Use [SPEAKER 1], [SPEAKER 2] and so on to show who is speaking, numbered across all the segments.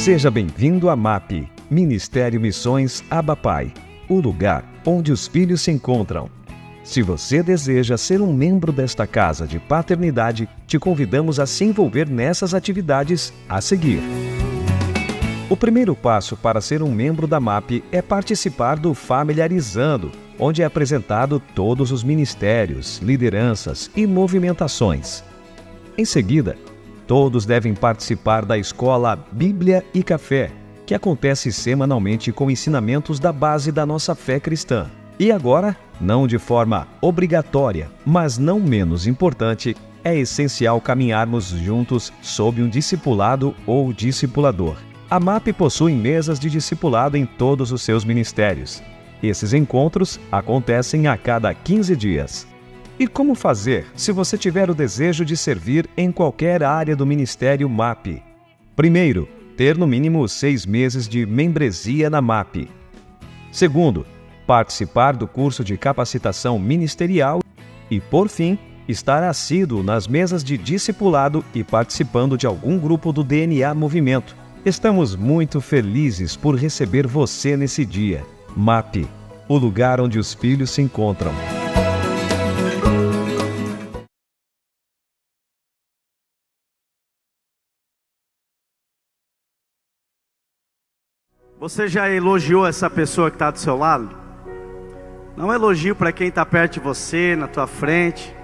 [SPEAKER 1] Seja bem-vindo à MAP, Ministério Missões Abapai, o lugar onde os filhos se encontram. Se você deseja ser um membro desta casa de paternidade, te convidamos a se envolver nessas atividades a seguir. O primeiro passo para ser um membro da MAP é participar do Familiarizando, onde é apresentado todos os ministérios, lideranças e movimentações. Em seguida, todos devem participar da escola Bíblia e Café, que acontece semanalmente com ensinamentos da base da nossa fé cristã. E agora, não de forma obrigatória, mas não menos importante, é essencial caminharmos juntos sob um discipulado ou discipulador. A MAP possui mesas de discipulado em todos os seus ministérios. Esses encontros acontecem a cada 15 dias. E como fazer se você tiver o desejo de servir em qualquer área do Ministério MAP? Primeiro, ter no mínimo 6 meses de membresia na MAP. Segundo, participar do curso de capacitação ministerial. E, por fim, estar assíduo nas mesas de discipulado e participando de algum grupo do DNA Movimento. Estamos muito felizes por receber você nesse dia. MAP, o lugar onde os filhos se encontram.
[SPEAKER 2] Você já elogiou essa pessoa que está do seu lado? Não elogio para quem está perto de você, na tua frente.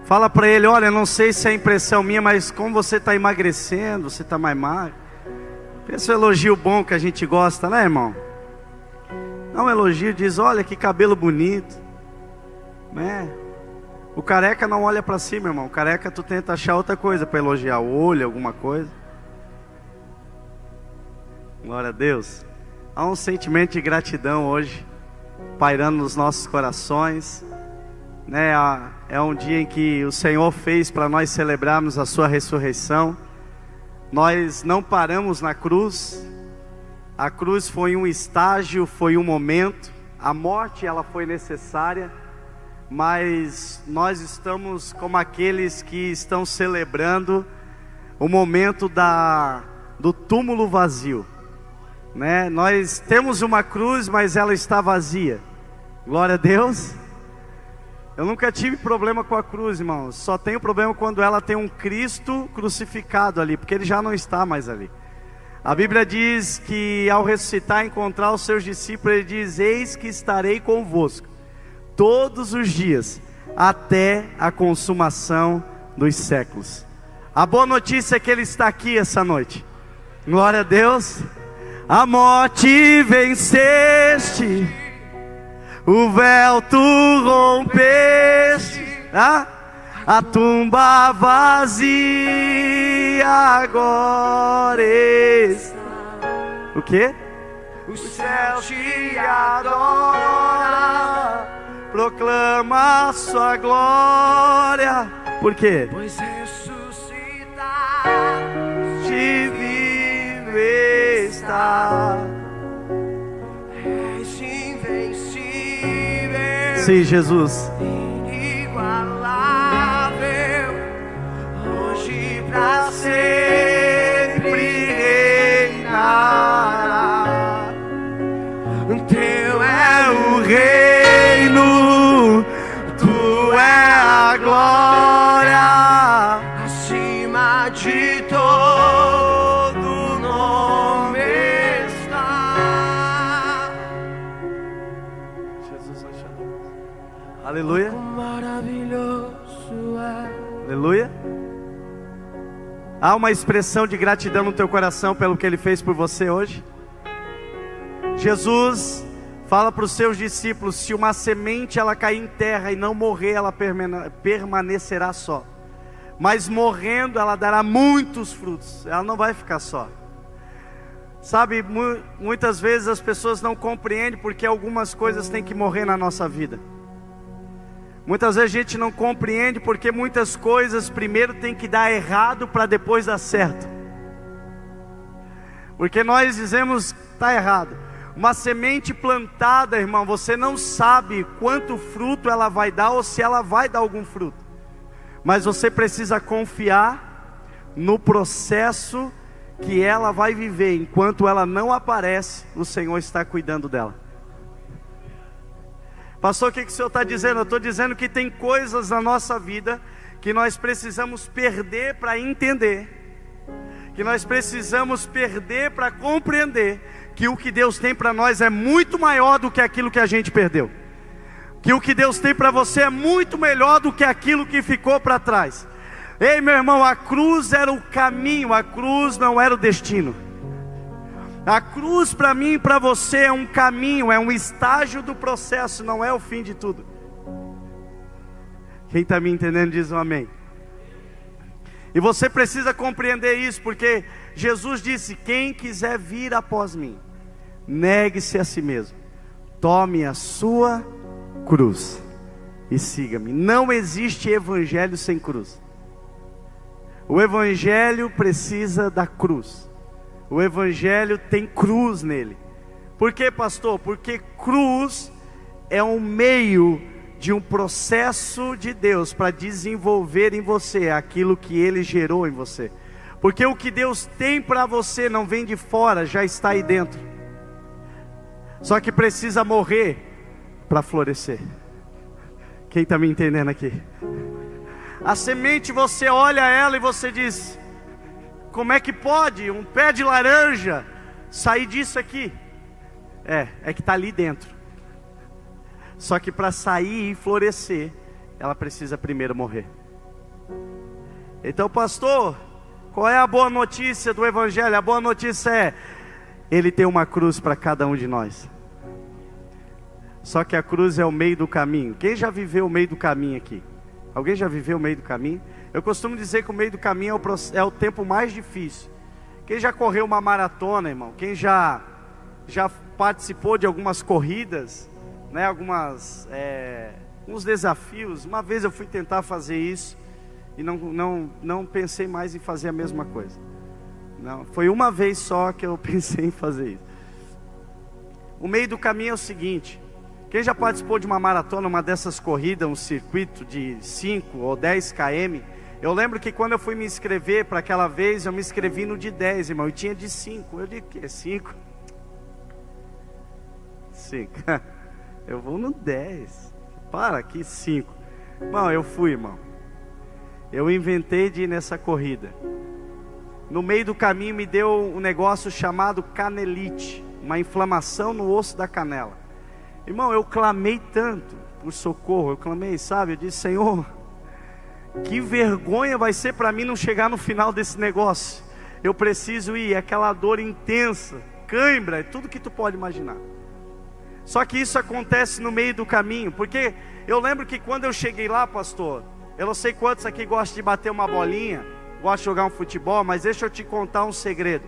[SPEAKER 2] Fala para ele: olha, não sei se é impressão minha, mas como você está emagrecendo, você está mais magro. Pensa um elogio bom que a gente gosta, né, irmão? Não elogio, diz: olha que cabelo bonito, né? O careca não olha para cima, irmão. O careca tu tenta achar outra coisa para elogiar, o olho, alguma coisa. Glória a Deus. Há um sentimento de gratidão hoje pairando nos nossos corações, né? É um dia em que o Senhor fez para nós celebrarmos a sua ressurreição. Nós não paramos na cruz. A cruz foi um estágio, foi um momento. A morte, ela foi necessária, mas nós estamos como aqueles que estão celebrando o momento do túmulo vazio, né? Nós temos uma cruz, mas ela está vazia. Glória a Deus. Eu nunca tive problema com a cruz, irmãos. Só tenho problema quando ela tem um Cristo crucificado ali, porque ele já não está mais ali. A Bíblia diz que ao ressuscitar, encontrar os seus discípulos, ele diz: eis que estarei convosco todos os dias, até a consumação dos séculos. A boa notícia é que ele está aqui essa noite. Glória a Deus. A morte venceste, o véu tu rompeste, a tumba vazia agora está. O quê? O céu te adora, proclama a sua glória. Por quê? Pois ressuscitaste, vivo está. Sim, Jesus. Inigualável, hoje pra sempre reinará. Teu é o reino, tu é a glória, acima de todo nome está. Jesus, aleluia. Maravilhoso é. Aleluia. Há uma expressão de gratidão no teu coração pelo que Ele fez por você hoje. Jesus fala para os seus discípulos: se uma semente ela cair em terra e não morrer, ela permanecerá só. Mas morrendo ela dará muitos frutos. Ela não vai ficar só. Sabe, muitas vezes as pessoas não compreendem porque algumas coisas têm que morrer na nossa vida. Muitas vezes a gente não compreende porque muitas coisas primeiro tem que dar errado para depois dar certo. Porque nós dizemos: está errado. Uma semente plantada, irmão, você não sabe quanto fruto ela vai dar ou se ela vai dar algum fruto. Mas você precisa confiar no processo que ela vai viver enquanto ela não aparece, o Senhor está cuidando dela. Pastor, o que o Senhor está dizendo? Eu estou dizendo que tem coisas na nossa vida que nós precisamos perder para entender, que nós precisamos perder para compreender que o que Deus tem para nós é muito maior do que aquilo que a gente perdeu, que o que Deus tem para você é muito melhor do que aquilo que ficou para trás. Ei, meu irmão, a cruz era o caminho, a cruz não era o destino. A cruz para mim e para você é um caminho, é um estágio do processo, não é o fim de tudo. Quem está me entendendo diz um amém. E você precisa compreender isso, porque Jesus disse: quem quiser vir após mim, negue-se a si mesmo, tome a sua cruz e siga-me. Não existe evangelho sem cruz. O evangelho precisa da cruz. O evangelho tem cruz nele. Por quê, pastor? Porque cruz é um meio de um processo de Deus para desenvolver em você aquilo que Ele gerou em você. Porque o que Deus tem para você não vem de fora, já está aí dentro. Só que precisa morrer para florescer. Quem está me entendendo aqui? A semente, você olha ela e você diz: como é que pode um pé de laranja sair disso aqui? É que está ali dentro. Só que para sair e florescer, ela precisa primeiro morrer. Então, pastor, qual é a boa notícia do evangelho? A boa notícia é: Ele tem uma cruz para cada um de nós. Só que a cruz é o meio do caminho. Quem já viveu o meio do caminho aqui? Alguém já viveu o meio do caminho? Eu costumo dizer que o meio do caminho é o tempo mais difícil. Quem já correu uma maratona, irmão? Quem já participou de algumas corridas, né, uns desafios. Uma vez eu fui tentar fazer isso e não pensei mais em fazer a mesma coisa. Não, foi uma vez só que eu pensei em fazer isso. O meio do caminho é o seguinte: quem já participou de uma maratona, uma dessas corridas, um circuito de 5 ou 10 km, eu lembro que quando eu fui me inscrever para aquela vez, eu me inscrevi no de 10, irmão, e tinha de 5. Eu digo: que 5? 5. Eu vou no 10. Para aqui, 5. Irmão, eu fui, irmão. Eu inventei de ir nessa corrida. No meio do caminho me deu um negócio chamado canelite, uma inflamação no osso da canela. Irmão, eu clamei tanto por socorro, eu clamei, sabe? Eu disse: Senhor, que vergonha vai ser para mim não chegar no final desse negócio. Eu preciso ir, aquela dor intensa, cãibra, é tudo que tu pode imaginar. Só que isso acontece no meio do caminho, porque eu lembro que quando eu cheguei lá, pastor, eu não sei quantos aqui gostam de bater uma bolinha, gostam de jogar um futebol, mas deixa eu te contar um segredo.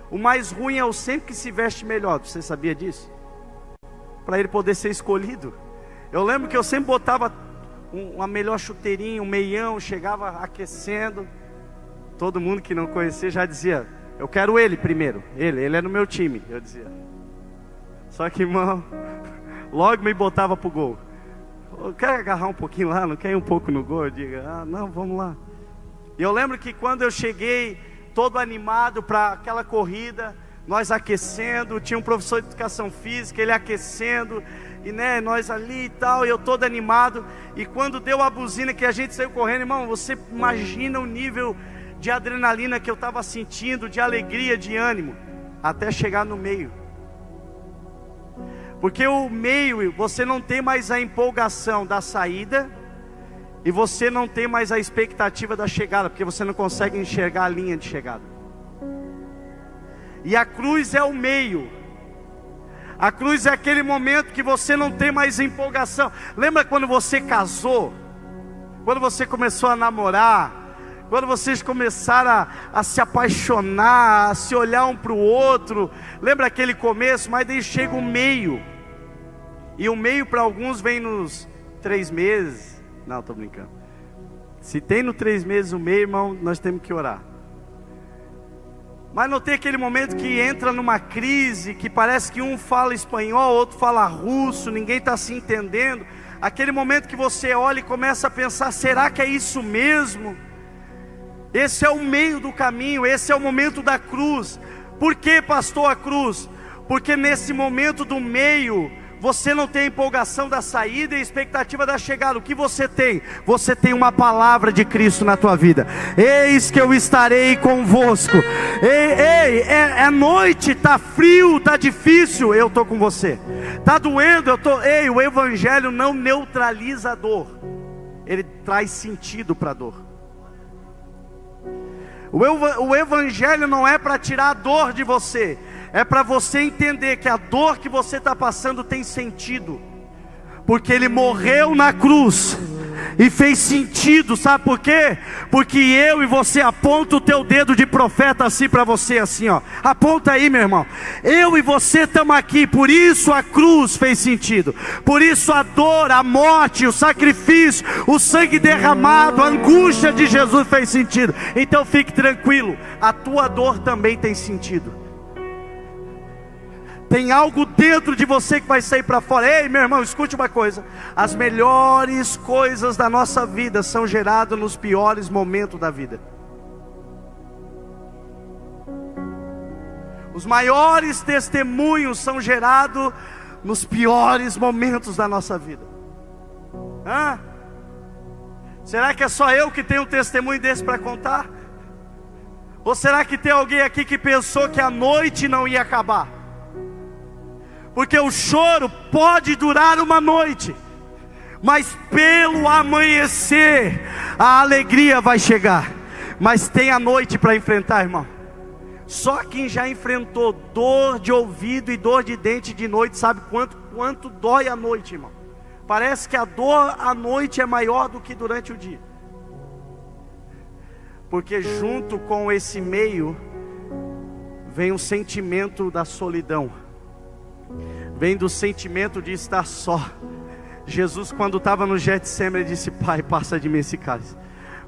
[SPEAKER 2] O mais ruim é o sempre que se veste melhor. Você sabia disso? Para ele poder ser escolhido. Eu lembro que eu sempre botava uma melhor chuteirinha, um meião, chegava aquecendo. Todo mundo que não conhecia já dizia: eu quero ele primeiro, ele é no meu time, eu dizia. Só que, irmão, logo me botava pro gol. Quer agarrar um pouquinho lá, não quer ir um pouco no gol? Eu digo: não, vamos lá. E eu lembro que quando eu cheguei todo animado para aquela corrida, nós aquecendo, tinha um professor de educação física, ele aquecendo, e né, nós ali e tal, e eu todo animado. E quando deu a buzina que a gente saiu correndo, irmão, você imagina o nível de adrenalina que eu estava sentindo, de alegria, de ânimo, até chegar no meio. Porque o meio, você não tem mais a empolgação da saída, e você não tem mais a expectativa da chegada, porque você não consegue enxergar a linha de chegada. E a cruz é o meio. A cruz é aquele momento que você não tem mais empolgação. Lembra quando você casou? Quando você começou a namorar? Quando vocês começaram a se apaixonar, a se olhar um para o outro? Lembra aquele começo? Mas daí chega o meio. E o meio para alguns vem nos 3 meses. Não, estou brincando. Se tem no 3 meses o meio, irmão, nós temos que orar. Mas não tem aquele momento que entra numa crise, que parece que um fala espanhol, outro fala russo, ninguém está se entendendo. Aquele momento que você olha e começa a pensar: será que é isso mesmo? Esse é o meio do caminho, esse é o momento da cruz. Por que, pastor, a cruz? Porque nesse momento do meio, você não tem a empolgação da saída e a expectativa da chegada. O que você tem? Você tem uma palavra de Cristo na tua vida. Eis que eu estarei convosco. É noite, está frio, está difícil, eu estou com você. Está doendo, eu estou. O Evangelho não neutraliza a dor, ele traz sentido para a dor. O Evangelho não é para tirar a dor de você, é para você entender que a dor que você está passando tem sentido, porque Ele morreu na cruz e fez sentido. Sabe por quê? Porque eu e você, aponta o teu dedo de profeta assim para você, assim ó, aponta aí, meu irmão. Eu e você estamos aqui, por isso a cruz fez sentido, por isso a dor, a morte, o sacrifício, o sangue derramado, a angústia de Jesus fez sentido. Então fique tranquilo, a tua dor também tem sentido. Tem algo dentro de você que vai sair para fora. Ei, meu irmão, escute uma coisa: as melhores coisas da nossa vida são geradas nos piores momentos da vida. Os maiores testemunhos são gerados nos piores momentos da nossa vida. Será que é só eu que tenho um testemunho desse para contar? Ou será que tem alguém aqui que pensou que a noite não ia acabar? Porque o choro pode durar uma noite, mas pelo amanhecer a alegria vai chegar. Mas tem a noite para enfrentar, irmão. Só quem já enfrentou dor de ouvido e dor de dente de noite sabe quanto dói a noite, irmão. Parece que a dor à noite é maior do que durante o dia. Porque junto com esse meio vem o sentimento da solidão, vem do sentimento de estar só. Jesus, quando estava no Getsemane, disse: Pai, passa de mim esse cálice,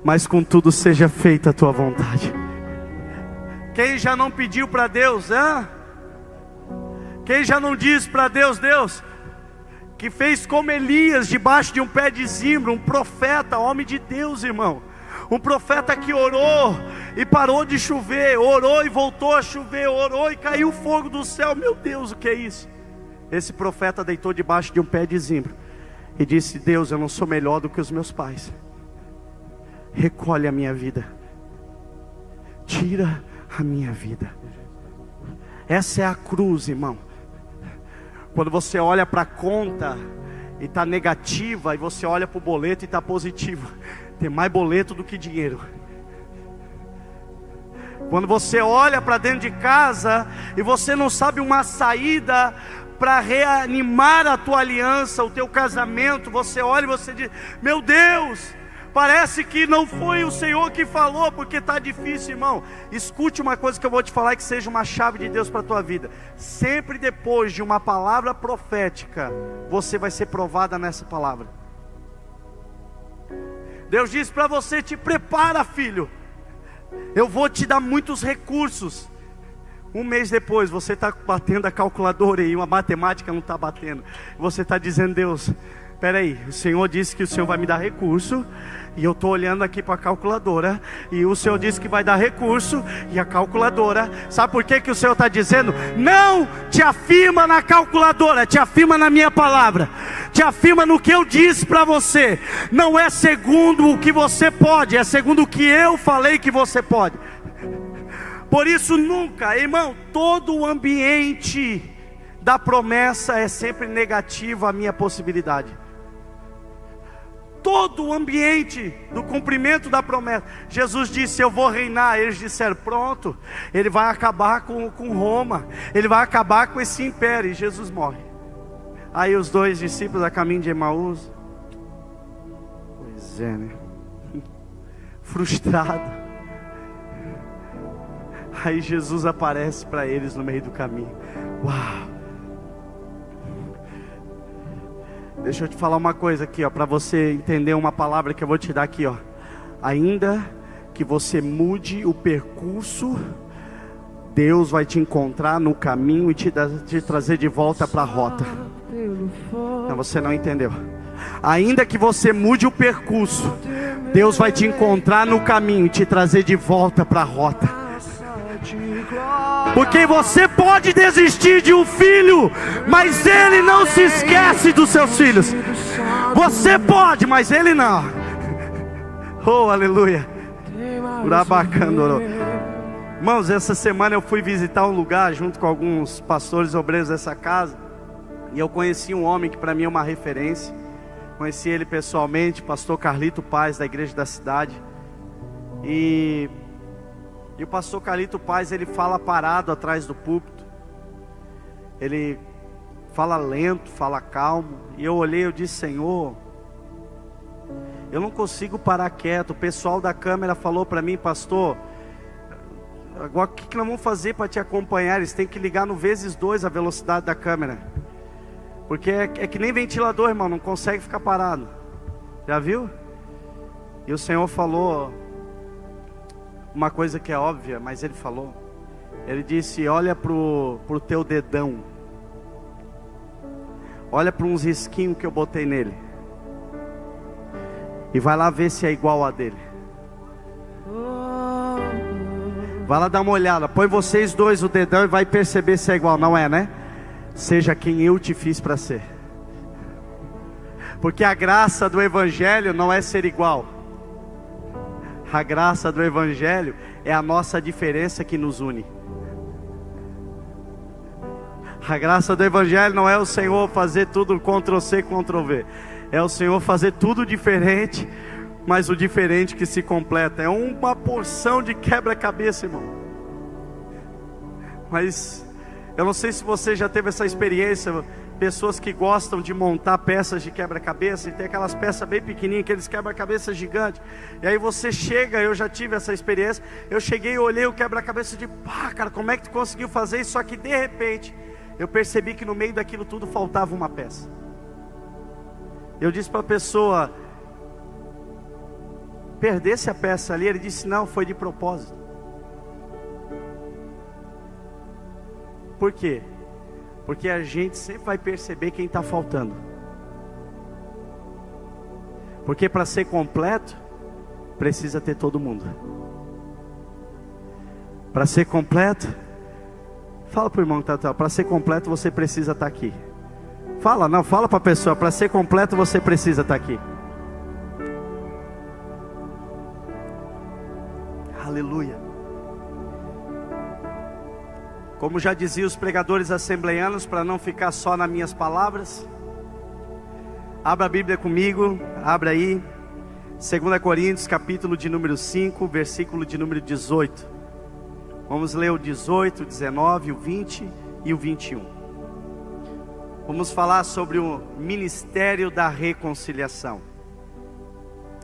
[SPEAKER 2] mas contudo seja feita a tua vontade. Quem já não pediu para Deus, quem já não disse para Deus, que fez como Elias debaixo de um pé de zimbro, um profeta, homem de Deus, irmão, um profeta que orou e parou de chover, orou e voltou a chover, orou e caiu fogo do céu. Meu Deus, o que é isso? Esse profeta deitou debaixo de um pé de zimbro e disse: Deus, eu não sou melhor do que os meus pais, recolhe a minha vida, tira a minha vida. Essa é a cruz, irmão. Quando você olha para a conta e está negativa, e você olha para o boleto e está positivo, tem mais boleto do que dinheiro. Quando você olha para dentro de casa e você não sabe uma saída para reanimar a tua aliança, o teu casamento, você olha e você diz: meu Deus, parece que não foi o Senhor que falou, porque está difícil, irmão. Escute uma coisa que eu vou te falar, que seja uma chave de Deus para a tua vida. Sempre depois de uma palavra profética, você vai ser provada nessa palavra. Deus disse para você: te prepara, filho, eu vou te dar muitos recursos. Um mês depois você está batendo a calculadora e a matemática não está batendo. Você está dizendo: Deus, peraí, o Senhor disse que o Senhor vai me dar recurso, e eu estou olhando aqui para a calculadora, e o Senhor disse que vai dar recurso, e a calculadora, sabe por que o Senhor está dizendo? Não te afirma na calculadora, te afirma na minha palavra, te afirma no que eu disse para você. Não é segundo o que você pode, é segundo o que eu falei que você pode. Por isso nunca, irmão, todo o ambiente da promessa é sempre negativo à minha possibilidade. Todo o ambiente do cumprimento da promessa. Jesus disse: eu vou reinar. Eles disseram: pronto, ele vai acabar com Roma, ele vai acabar com esse império. E Jesus morre. Aí os dois discípulos a caminho de Emaús, pois é, né? Frustrado. Aí Jesus aparece para eles no meio do caminho. Uau! Deixa eu te falar uma coisa aqui, ó, para você entender uma palavra que eu vou te dar aqui, ó. Ainda que você mude o percurso, Deus vai te encontrar no caminho e te trazer de volta para a rota. Então você não entendeu. Ainda que você mude o percurso, Deus vai te encontrar no caminho e te trazer de volta para a rota. Porque você pode desistir de um filho, mas Ele não se esquece dos seus filhos. Você pode, mas Ele não. Oh, aleluia. Urabacandoro. Irmãos, essa semana eu fui visitar um lugar junto com alguns pastores obreiros dessa casa, e eu conheci um homem que para mim é uma referência. Conheci ele pessoalmente, pastor Carlito Paz, da igreja da cidade. E o pastor Carlito Paz, ele fala parado atrás do púlpito. Ele fala lento, fala calmo. E eu olhei e eu disse: Senhor, eu não consigo parar quieto. O pessoal da câmera falou para mim: pastor, agora o que nós vamos fazer para te acompanhar? Eles têm que ligar no vezes 2 a velocidade da câmera. Porque é que nem ventilador, irmão, não consegue ficar parado. Já viu? E o Senhor falou uma coisa que é óbvia, mas Ele falou. Ele disse: olha pro teu dedão. Olha para uns risquinhos que eu botei nele. E vai lá ver se é igual a dele. Vai lá dar uma olhada. Põe vocês dois o dedão e vai perceber se é igual. Não é, né? Seja quem eu te fiz para ser. Porque a graça do Evangelho não é ser igual. A graça do Evangelho é a nossa diferença que nos une. A graça do Evangelho não é o Senhor fazer tudo Ctrl+C, Ctrl+V. É o Senhor fazer tudo diferente, mas o diferente que se completa. É uma porção de quebra-cabeça, irmão. Mas eu não sei se você já teve essa experiência. Pessoas que gostam de montar peças de quebra-cabeça, e tem aquelas peças bem pequenininhas, aqueles quebra-cabeça gigantes. E aí você chega, eu já tive essa experiência. Eu cheguei e olhei o quebra-cabeça de pá, cara, como é que tu conseguiu fazer isso? Só que de repente eu percebi que no meio daquilo tudo faltava uma peça. Eu disse para a pessoa: perdesse a peça ali? Ele disse: não, foi de propósito. Por quê? Porque a gente sempre vai perceber quem está faltando. Porque para ser completo, precisa ter todo mundo. Para ser completo, fala para o irmão que está, para ser completo você precisa estar aqui. Fala para a pessoa: para ser completo você precisa estar aqui. Aleluia. Como já diziam os pregadores assembleianos, para não ficar só nas minhas palavras, abra a Bíblia comigo, abra aí, 2 Coríntios, capítulo de número 5, versículo de número 18. Vamos ler o 18, o 19, o 20 e o 21. Vamos falar sobre o ministério da reconciliação.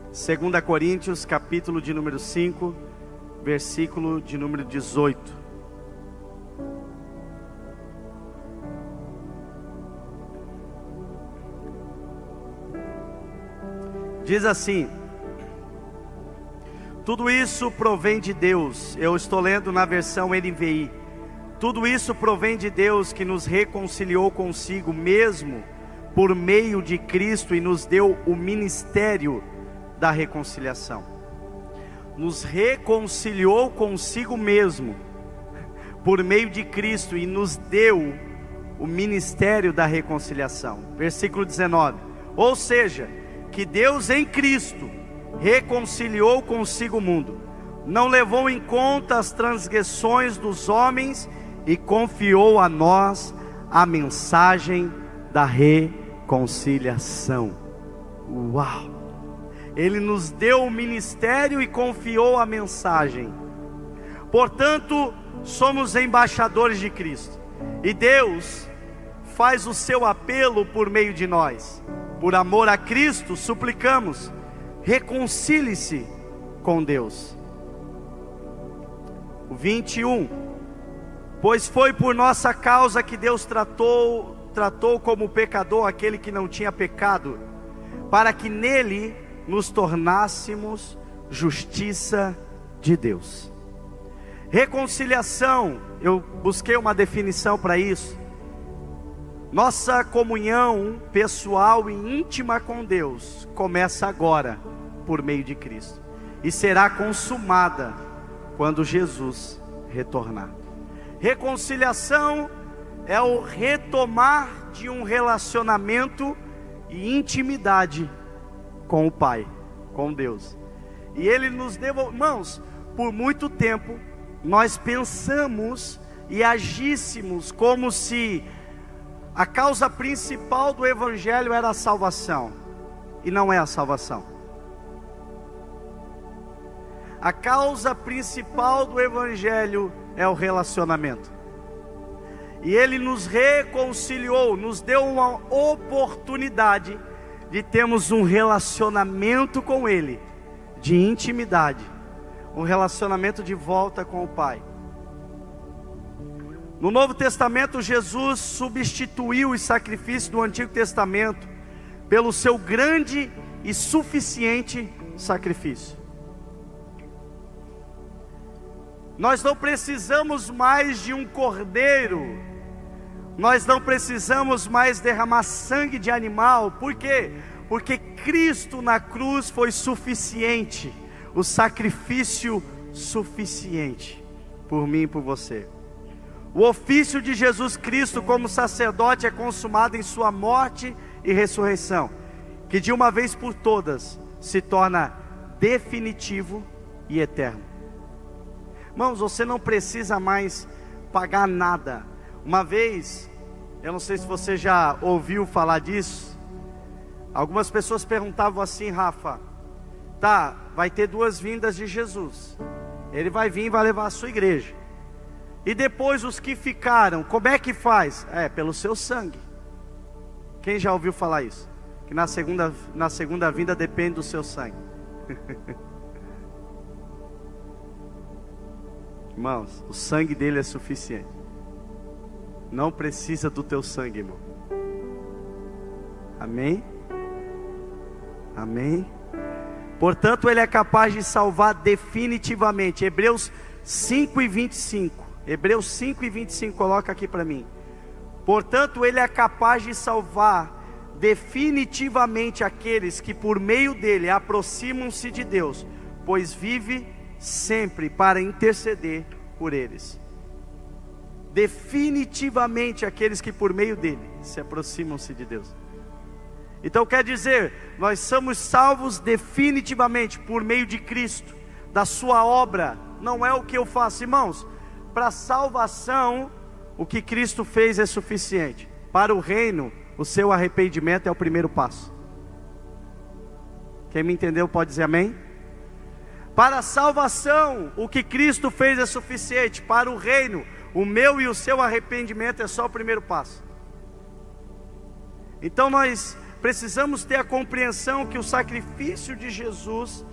[SPEAKER 2] 2 Coríntios, capítulo de número 5, versículo de número 18. Diz assim: tudo isso provém de Deus. Eu estou lendo na versão NVI. Tudo isso provém de Deus, que nos reconciliou consigo mesmo por meio de Cristo e nos deu o ministério da reconciliação. Nos reconciliou consigo mesmo por meio de Cristo e nos deu o ministério da reconciliação. Versículo 19. Ou seja, que Deus em Cristo reconciliou consigo o mundo, não levou em conta as transgressões dos homens e confiou a nós a mensagem da reconciliação. Uau! Ele nos deu o ministério e confiou a mensagem. Portanto, somos embaixadores de Cristo, e Deus faz o seu apelo por meio de nós. Por amor a Cristo, suplicamos: reconcilie-se com Deus. O 21. Pois foi por nossa causa que Deus tratou como pecador aquele que não tinha pecado, para que nele nos tornássemos justiça de Deus. Reconciliação, eu busquei uma definição para isso. Nossa comunhão pessoal e íntima com Deus começa agora, por meio de Cristo, e será consumada quando Jesus retornar. Reconciliação é o retomar de um relacionamento e intimidade com o Pai, com Deus. E Ele nos devolveu. Irmãos, por muito tempo nós pensamos e agíssemos como se a causa principal do Evangelho era a salvação, e não é a salvação. A causa principal do Evangelho é o relacionamento. E Ele nos reconciliou, nos deu uma oportunidade de termos um relacionamento com Ele, de intimidade, um relacionamento de volta com o Pai. No Novo Testamento, Jesus substituiu os sacrifícios do Antigo Testamento pelo seu grande e suficiente sacrifício. Nós não precisamos mais de um cordeiro, nós não precisamos mais derramar sangue de animal. Por quê? Porque Cristo na cruz foi suficiente, o sacrifício suficiente por mim e por você. O ofício de Jesus Cristo como sacerdote é consumado em sua morte e ressurreição, que de uma vez por todas se torna definitivo e eterno. Irmãos, você não precisa mais pagar nada. Uma vez, eu não sei se você já ouviu falar disso, algumas pessoas perguntavam assim: Rafa, tá, vai ter duas vindas de Jesus, Ele vai vir e vai levar a sua igreja, e depois os que ficaram, como é que faz? Pelo seu sangue. Quem já ouviu falar isso? Que na segunda vinda depende do seu sangue. Irmãos, o sangue dele é suficiente. Não precisa do teu sangue, irmão. Amém? Amém? Portanto, ele é capaz de salvar definitivamente. Hebreus 5:25. Hebreus 5:25, coloca aqui para mim. Portanto, ele é capaz de salvar definitivamente aqueles que por meio dele aproximam-se de Deus, pois vive sempre para interceder por eles. Definitivamente aqueles que por meio dele se aproximam-se de Deus. Então quer dizer, nós somos salvos definitivamente por meio de Cristo, da sua obra. Não é o que eu faço, irmãos. Para salvação, o que Cristo fez é suficiente. Para o reino, o seu arrependimento é o primeiro passo. Quem me entendeu pode dizer amém? Para a salvação, o que Cristo fez é suficiente. Para o reino, o meu e o seu arrependimento é só o primeiro passo. Então nós precisamos ter a compreensão que o sacrifício de Jesus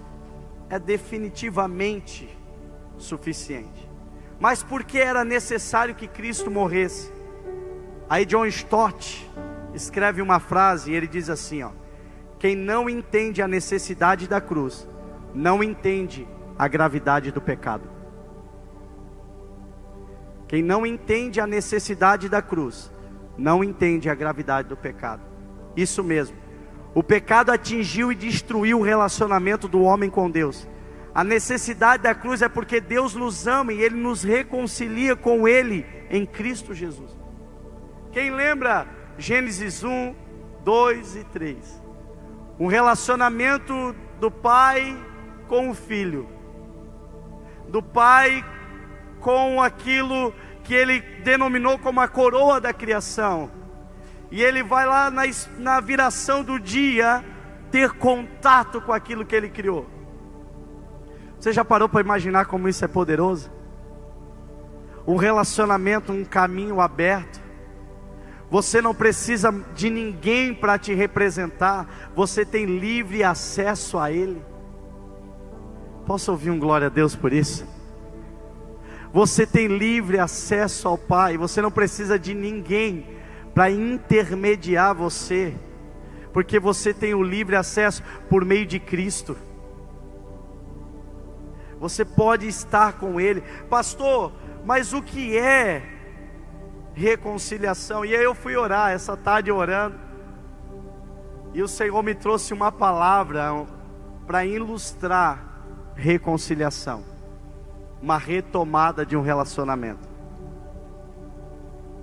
[SPEAKER 2] é definitivamente suficiente. Mas por que era necessário que Cristo morresse? Aí John Stott escreve uma frase e ele diz assim, ó: quem não entende a necessidade da cruz, não entende a gravidade do pecado. Quem não entende a necessidade da cruz, não entende a gravidade do pecado. Isso mesmo, o pecado atingiu e destruiu o relacionamento do homem com Deus. A necessidade da cruz é porque Deus nos ama e Ele nos reconcilia com Ele em Cristo Jesus. Quem lembra Gênesis 1, 2 e 3? Um relacionamento do pai com o filho, do pai com aquilo que ele denominou como a coroa da criação, e ele vai lá na viração do dia ter contato com aquilo que ele criou. Você já parou para imaginar como isso é poderoso? Um relacionamento, um caminho aberto. Você não precisa de ninguém para te representar, você tem livre acesso a Ele. Posso ouvir um glória a Deus por isso? Você tem livre acesso ao Pai, você não precisa de ninguém para intermediar você, porque você tem o livre acesso por meio de Cristo. Você pode estar com Ele. Pastor, mas o que é reconciliação? E aí eu fui orar essa tarde orando, e o Senhor me trouxe uma palavra para ilustrar reconciliação, uma retomada de um relacionamento.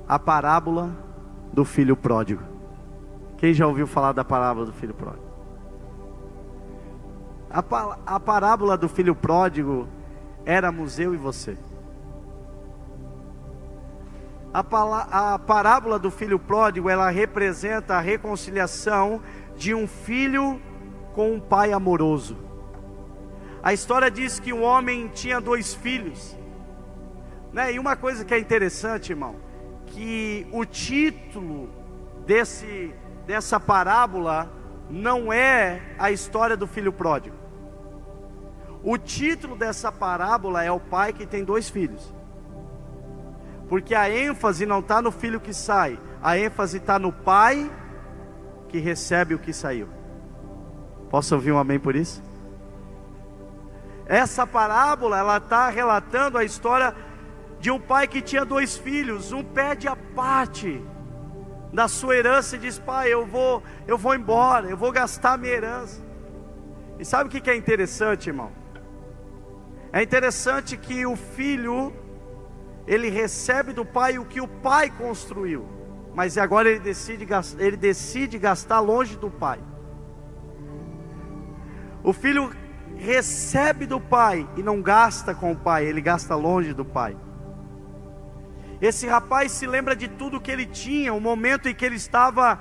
[SPEAKER 2] A parábola do filho pródigo. Quem já ouviu falar da parábola do filho pródigo? A parábola do filho pródigo éramos eu e você. A parábola do filho pródigo, ela representa a reconciliação de um filho com um pai amoroso. A história diz que um homem tinha 2 filhos, né? E uma coisa que é interessante, irmão, que o título dessa parábola não é a história do filho pródigo. O título dessa parábola é o pai que tem 2 filhos. Porque a ênfase não está no filho que sai, a ênfase está no pai que recebe o que saiu. Posso ouvir um amém por isso? Essa parábola, ela está relatando a história de um pai que tinha 2 filhos. Um pede a parte da sua herança e diz: pai, eu vou embora, eu vou gastar minha herança. E sabe o que é interessante, irmão? É interessante que o filho, ele recebe do pai o que o pai construiu, mas agora ele decide gastar longe do pai. O filho recebe do pai e não gasta com o pai, ele gasta longe do pai. Esse rapaz se lembra de tudo que ele tinha, o momento em que ele estava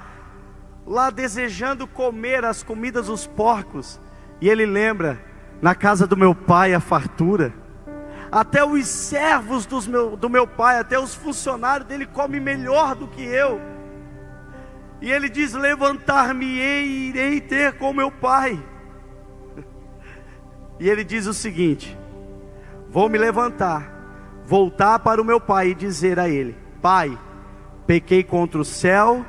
[SPEAKER 2] lá desejando comer as comidas dos porcos, e ele lembra: na casa do meu pai a fartura, até os servos do meu pai, até os funcionários dele comem melhor do que eu. E ele diz: levantar-me-ei e irei ter com meu pai. E ele diz o seguinte: vou me levantar, voltar para o meu pai e dizer a ele: pai, pequei contra o céu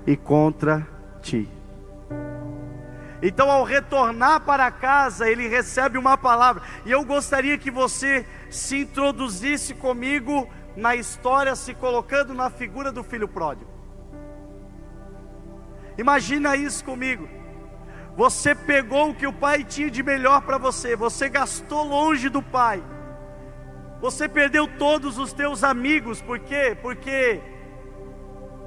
[SPEAKER 2] e contra ti. Então, ao retornar para casa, ele recebe uma palavra. E eu gostaria que você se introduzisse comigo na história, se colocando na figura do filho pródigo. Imagina isso comigo. Você pegou o que o pai tinha de melhor para você, você gastou longe do pai, você perdeu todos os teus amigos. Por quê? Porque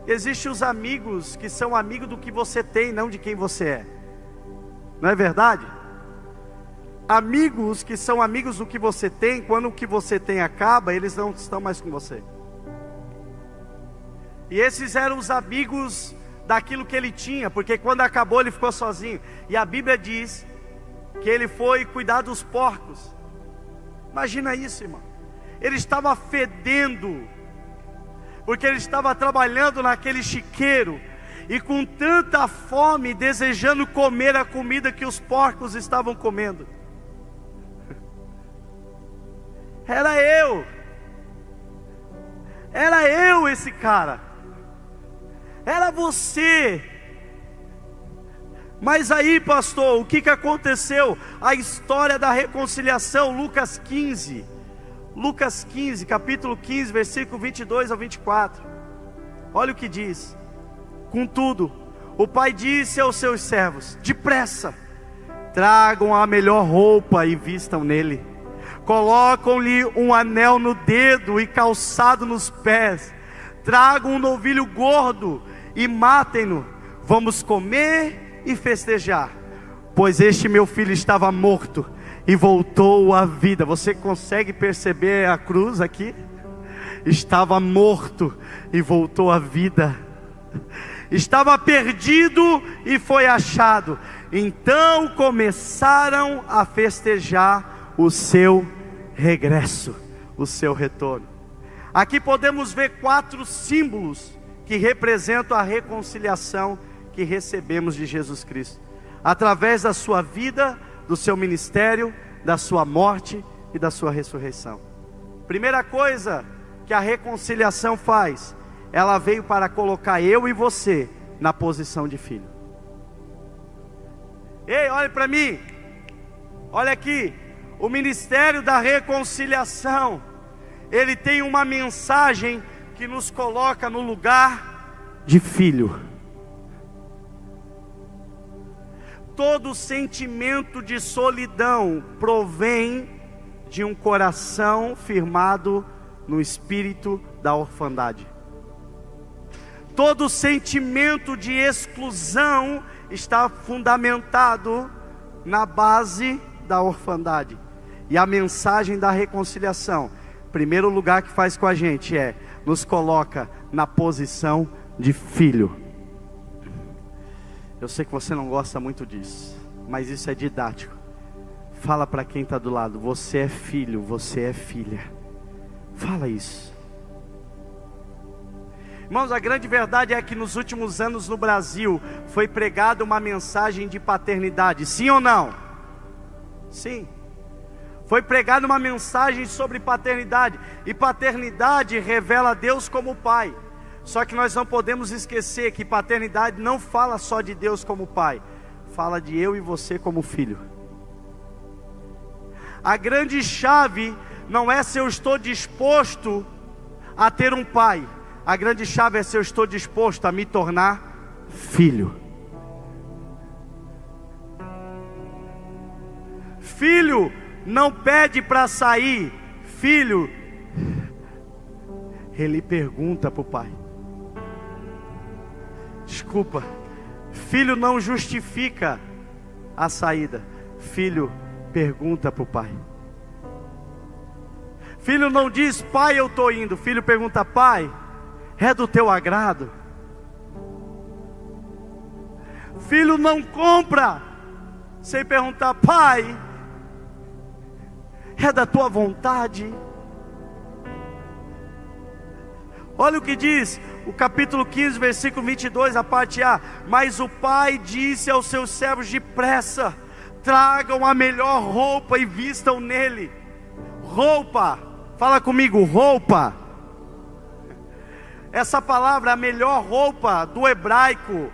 [SPEAKER 2] existem os amigos que são amigos do que você tem, não de quem você é. Não é verdade? Amigos que são amigos do que você tem, quando o que você tem acaba, eles não estão mais com você. E esses eram os amigos daquilo que ele tinha, porque quando acabou ele ficou sozinho. E a Bíblia diz que ele foi cuidar dos porcos. Imagina isso, irmão. Ele estava fedendo, porque ele estava trabalhando naquele chiqueiro, e com tanta fome, desejando comer a comida que os porcos estavam comendo. Era eu esse cara, era você. Mas aí, pastor, o que aconteceu? A história da reconciliação, Lucas 15, capítulo 15, versículo 22 ao 24. Olha o que diz: contudo, o pai disse aos seus servos: depressa, tragam a melhor roupa e vistam nele, colocam-lhe um anel no dedo e calçado nos pés, tragam um novilho gordo e matem-no, vamos comer e festejar, pois este meu filho estava morto e voltou à vida. Você consegue perceber a cruz aqui? Estava morto e voltou à vida, estava perdido e foi achado. Então começaram a festejar o seu regresso, o seu retorno. Aqui podemos ver 4 símbolos que representam a reconciliação que recebemos de Jesus Cristo, através da sua vida, do seu ministério, da sua morte e da sua ressurreição. Primeira coisa que a reconciliação faz, ela veio para colocar eu e você na posição de filho. Ei, olha para mim, olha aqui, o ministério da reconciliação, ele tem uma mensagem que nos coloca no lugar de filho. Todo sentimento de solidão provém de um coração firmado no espírito da orfandade. Todo sentimento de exclusão está fundamentado na base da orfandade. E a mensagem da reconciliação, primeiro lugar que faz com a gente nos coloca na posição de filho. Eu sei que você não gosta muito disso, mas isso é didático. Fala para quem está do lado: você é filho, você é filha. Fala isso. Irmãos, a grande verdade é que nos últimos anos no Brasil foi pregada uma mensagem de paternidade, sim ou não? Sim. Foi pregada uma mensagem sobre paternidade, e paternidade revela Deus como Pai. Só que nós não podemos esquecer que paternidade não fala só de Deus como Pai, fala de eu e você como filho. A grande chave não é se eu estou disposto a ter um pai, a grande chave é se eu estou disposto a me tornar filho. Filho não pede para sair, filho, ele pergunta para o pai. Desculpa, filho não justifica a saída, filho pergunta para o pai. Filho não diz: pai, eu estou indo. Filho pergunta: pai, é do teu agrado? Filho não compra sem perguntar: pai, é da tua vontade? Olha o que diz o capítulo 15, versículo 22, a parte A: mas o pai disse aos seus servos: depressa, tragam a melhor roupa e vistam nele. Roupa, fala comigo, roupa. Essa palavra, a melhor roupa, do hebraico,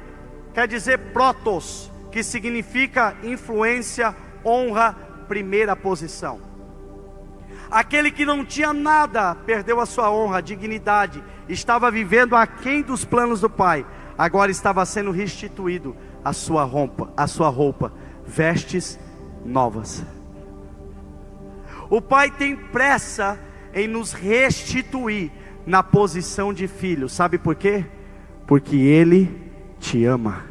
[SPEAKER 2] quer dizer protos, que significa influência, honra, primeira posição. Aquele que não tinha nada, perdeu a sua honra, a dignidade, estava vivendo aquém dos planos do Pai, agora estava sendo restituído a sua roupa, vestes novas. O Pai tem pressa em nos restituir na posição de filho. Sabe por quê? Porque Ele te ama.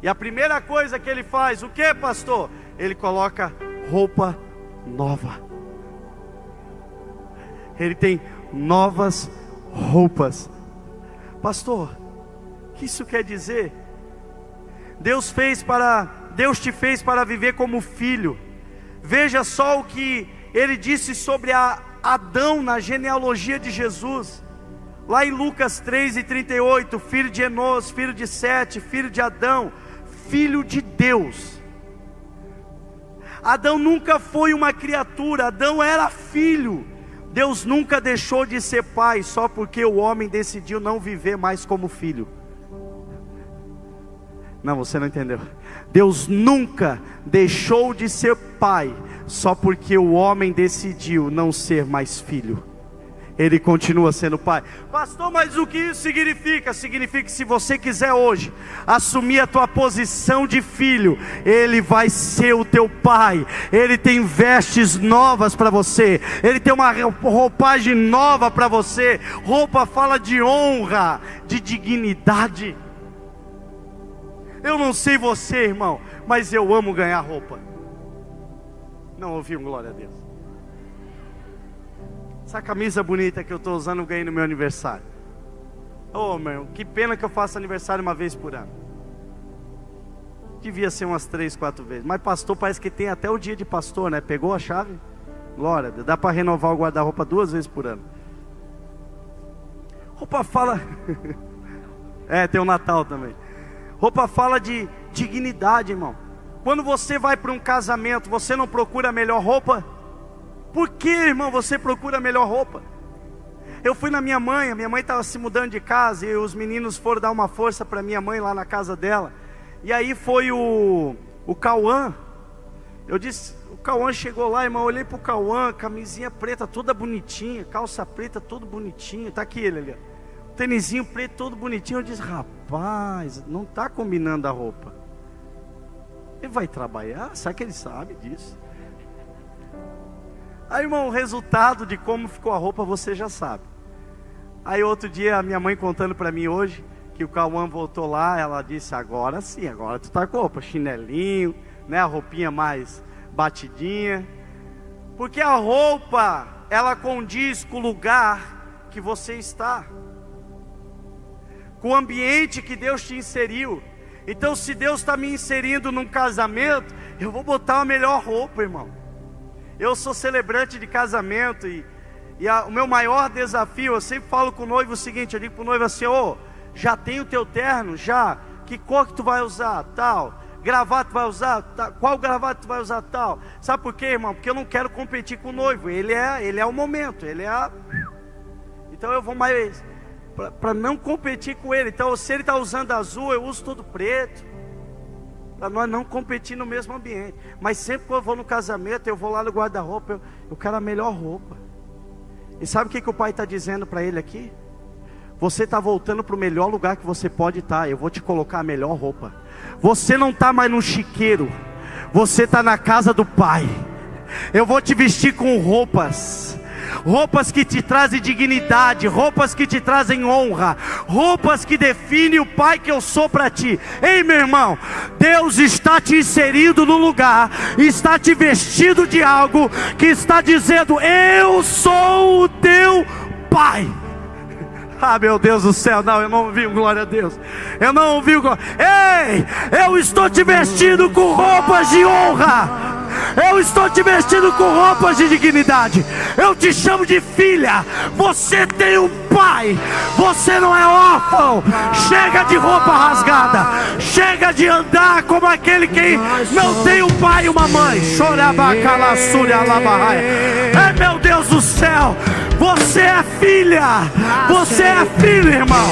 [SPEAKER 2] E a primeira coisa que Ele faz, o que, pastor? Ele coloca roupa nova. Ele tem novas roupas. Pastor, o que isso quer dizer? Deus te fez para viver como filho. Veja só o que Ele disse sobre Adão na genealogia de Jesus. Lá em Lucas 3:38, filho de Enós, filho de Sete, filho de Adão, filho de Deus. Adão nunca foi uma criatura, Adão era filho. Deus nunca deixou de ser pai só porque o homem decidiu não viver mais como filho. Não, você não entendeu. Deus nunca deixou de ser pai só porque o homem decidiu não ser mais filho. Ele continua sendo pai. Pastor, mas o que isso significa? Significa que se você quiser hoje assumir a tua posição de filho, Ele vai ser o teu pai. Ele tem vestes novas para você. Ele tem uma roupagem nova para você. Roupa fala de honra, de dignidade. Eu não sei você, irmão, mas eu amo ganhar roupa. Não ouvi um glória a Deus. Essa camisa bonita que eu estou usando eu ganhei no meu aniversário. Oh, meu irmão, que pena que eu faço aniversário uma vez por ano. Devia ser umas 3, 4 vezes. Mas pastor parece que tem até o dia de pastor, né? Pegou a chave? Glória, dá para renovar o guarda-roupa 2 vezes por ano. Roupa fala... tem o Natal também. Roupa fala de dignidade, irmão. Quando você vai para um casamento, você não procura a melhor roupa? Por que, irmão, você procura a melhor roupa? Eu fui na minha mãe estava se mudando de casa, e os meninos foram dar uma força para minha mãe lá na casa dela. E aí foi o Cauã. Eu disse, o Cauã chegou lá, irmão, eu olhei para o Cauã, camisinha preta toda bonitinha, calça preta todo bonitinho, está aqui ele ali. tênisinho preto todo bonitinho. Eu disse, rapaz, não está combinando a roupa. Ele vai trabalhar? Será que ele sabe disso? Aí, irmão, o resultado de como ficou a roupa você já sabe. Aí outro dia a minha mãe contando para mim hoje que o Cauã voltou lá, ela disse, agora sim, agora tu tá com roupa, chinelinho, né, a roupinha mais batidinha. Porque a roupa, ela condiz com o lugar que você está, com o ambiente que Deus te inseriu. Então, se Deus está me inserindo num casamento, eu vou botar a melhor roupa, irmão. Eu sou celebrante de casamento e o meu maior desafio, eu sempre falo com o noivo o seguinte, eu digo para o noivo assim, já tem o teu terno? Já? Que cor que tu vai usar? Tal. Gravata tu vai usar? Tal. Qual gravata tu vai usar? Tal. Sabe por quê, irmão? Porque eu não quero competir com o noivo, ele é o momento, então eu vou mais... para não competir com ele. Então, se ele está usando azul, eu uso todo preto, para nós não competir no mesmo ambiente. Mas sempre que eu vou no casamento, eu vou lá no guarda-roupa, eu quero a melhor roupa. E sabe o que o pai está dizendo para ele aqui? Você está voltando para o melhor lugar que você pode estar. Eu vou te colocar a melhor roupa. Você não está mais no chiqueiro, você está na casa do pai. Eu vou te vestir com roupas que te trazem dignidade, roupas que te trazem honra, roupas que definem o pai que eu sou para ti. Ei, meu irmão, Deus está te inserindo no lugar, está te vestindo de algo que está dizendo, eu sou o teu pai. Ah, meu Deus do céu, não, eu não ouvi glória a Deus. Eu não ouvi glória. Ei, eu estou te vestindo com roupas de honra. Eu estou te vestindo com roupas de dignidade. Eu te chamo de filha. Você tem um pai. Você não é órfão. Chega de roupa rasgada. Chega de andar como aquele que não tem um pai e uma mãe. É, meu Deus do céu. Você é filha. Você é filho, irmão.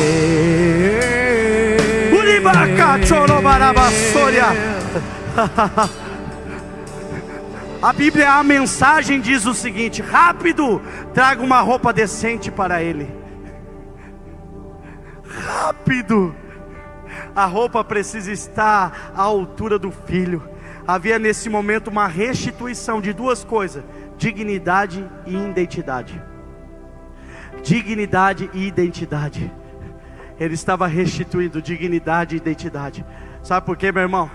[SPEAKER 2] A Bíblia, a mensagem diz o seguinte: rápido, traga uma roupa decente para ele. Rápido. A roupa precisa estar à altura do filho. Havia nesse momento uma restituição de duas coisas: dignidade e identidade. Dignidade e identidade. Ele estava restituindo dignidade e identidade. Sabe por quê, meu irmão?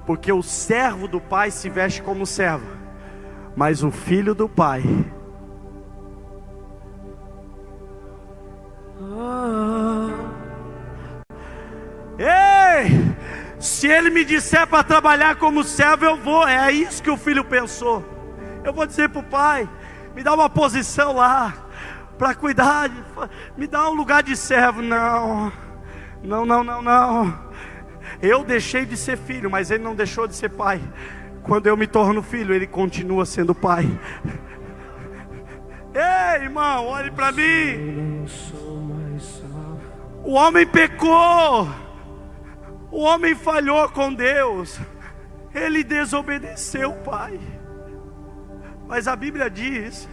[SPEAKER 2] Porque o servo do pai se veste como servo, mas o filho do pai ei, se ele me disser para trabalhar como servo, eu vou. É isso que o filho pensou. Eu vou dizer para o pai: me dá uma posição lá para cuidar, me dá um lugar de servo. Não. Eu deixei de ser filho, mas ele não deixou de ser pai. Quando eu me torno filho, ele continua sendo pai. Ei, irmão, olhe para mim. O homem pecou. O homem falhou com Deus. Ele desobedeceu o pai. Mas a Bíblia diz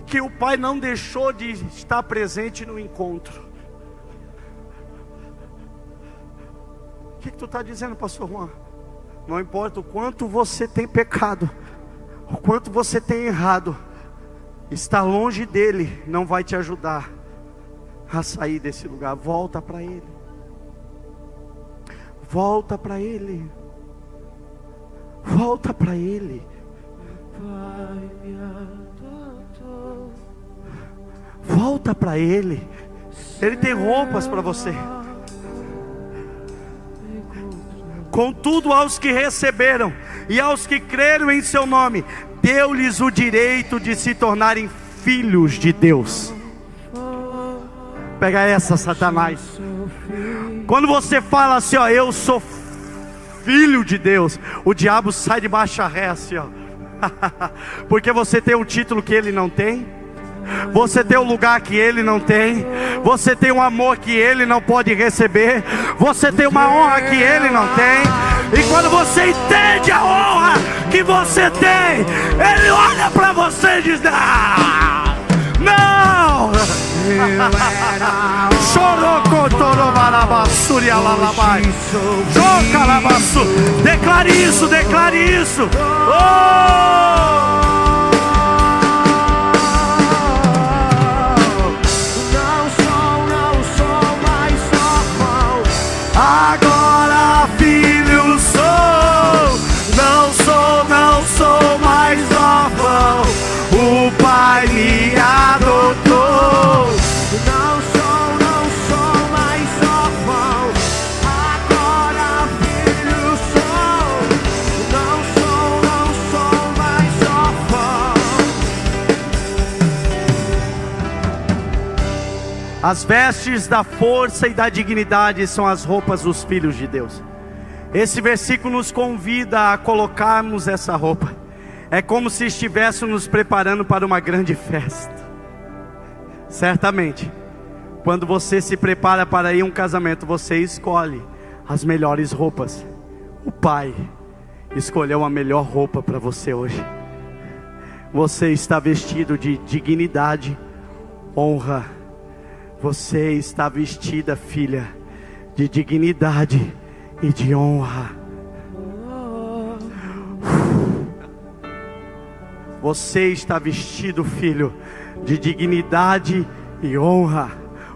[SPEAKER 2] que o pai não deixou de estar presente no encontro. O que tu está dizendo, pastor Juan? Não importa o quanto você tem pecado, o quanto você tem errado, estar longe dele não vai te ajudar a sair desse lugar. Volta para ele. Volta para ele. Volta para ele. Volta para ele. Ele tem roupas para você. Contudo, aos que receberam e aos que creram em seu nome, deu-lhes o direito de se tornarem filhos de Deus. Pega essa, Satanás. Quando você fala assim, ó, eu sou filho de Deus, o diabo sai de baixa ré assim, ó. Porque você tem um título que ele não tem, você tem um lugar que ele não tem, você tem um amor que ele não pode receber, você tem uma honra que ele não tem. E quando você entende a honra que você tem, ele olha para você e diz: não, Declare isso, declare isso. Oh! Agora filho sou, não sou mais órfão. O Pai me adotou. Não sou mais órfão. Agora filho sou, não sou mais órfão. As vestes da força e da dignidade são as roupas dos filhos de Deus. Esse versículo nos convida a colocarmos essa roupa. É como se estivéssemos nos preparando para uma grande festa. Certamente, quando você se prepara para ir a um casamento, você escolhe as melhores roupas. O Pai escolheu a melhor roupa para você hoje. Você está vestido de dignidade, honra. Você está vestida, filha, de dignidade e de honra. Você está vestido, filho, de dignidade e honra.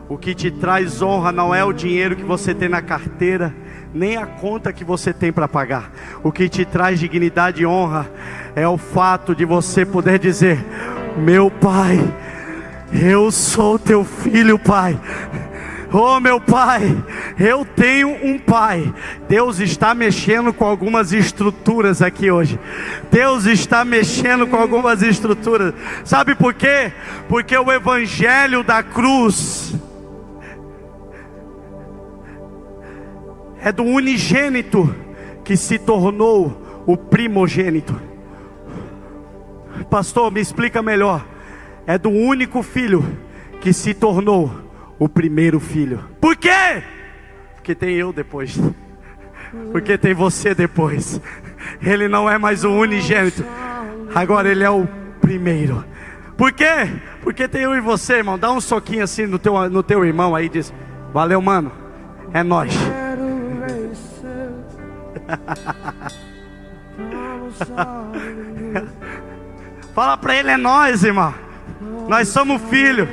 [SPEAKER 2] O que te traz honra não é o dinheiro que você tem na carteira, nem a conta que você tem para pagar. O que te traz dignidade e honra é o fato de você poder dizer: meu Pai, eu sou teu filho, Pai. Oh meu Pai, eu tenho um Pai. Deus está mexendo com algumas estruturas aqui hoje. Deus está mexendo com algumas estruturas. Sabe por quê? Porque o evangelho da cruz é do unigênito que se tornou o primogênito. Pastor, me explica melhor. É do único filho que se tornou o primeiro filho. Por quê? Porque tem eu depois. Porque tem você depois. Ele não é mais o unigênito. Agora ele é o primeiro. Por quê? Porque tem eu e você, irmão. Dá um soquinho assim no teu irmão aí e diz: valeu, mano. É nóis. Fala pra ele: é nós, irmão. Nós somos filhos.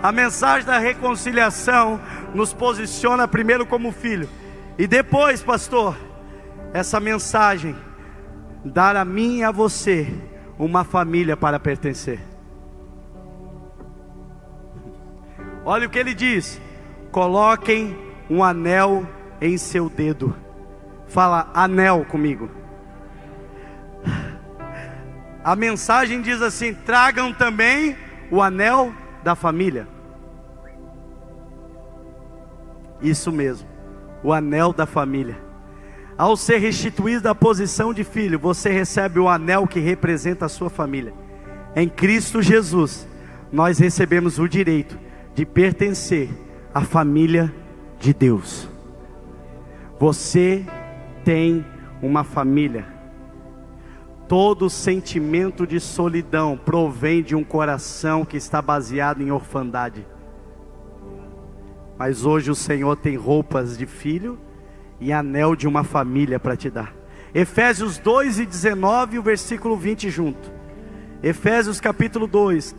[SPEAKER 2] A mensagem da reconciliação nos posiciona primeiro como filho. E depois, pastor, essa mensagem dar a mim e a você uma família para pertencer. Olha o que ele diz: coloquem um anel em seu dedo. Fala anel comigo. A mensagem diz assim: tragam também o anel da família. Isso mesmo, o anel da família. Ao ser restituído da posição de filho, você recebe o anel que representa a sua família. Em Cristo Jesus, nós recebemos o direito de pertencer à família de Deus. Você tem uma família. Todo sentimento de solidão provém de um coração que está baseado em orfandade. Mas hoje o Senhor tem roupas de filho e anel de uma família para te dar. Efésios 2:19 e o versículo 20 junto. Efésios capítulo 2,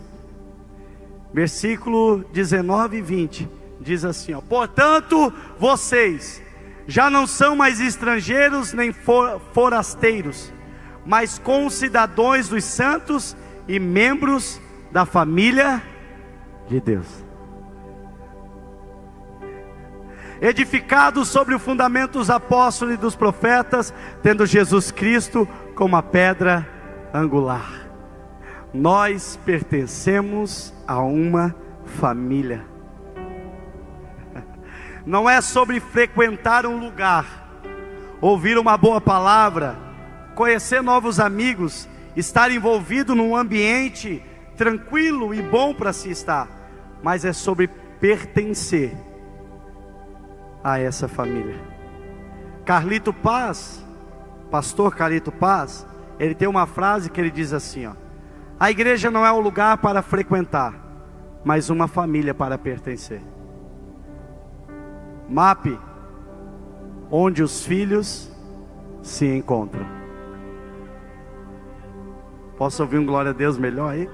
[SPEAKER 2] versículo 19 e 20. Diz assim, ó: portanto, vocês já não são mais estrangeiros nem forasteiros, mas concidadãos dos santos e membros da família de Deus, edificados sobre o fundamento dos apóstolos e dos profetas, tendo Jesus Cristo como a pedra angular. Nós pertencemos a uma família. Não é sobre frequentar um lugar, ouvir uma boa palavra, conhecer novos amigos, estar envolvido num ambiente tranquilo e bom para se estar, mas é sobre pertencer a essa família. Carlito Paz, pastor Carlito Paz, ele tem uma frase que ele diz assim, ó: A igreja não é um lugar para frequentar, mas uma família para pertencer. MAP, onde os filhos se encontram. Posso ouvir um glória a Deus melhor aí?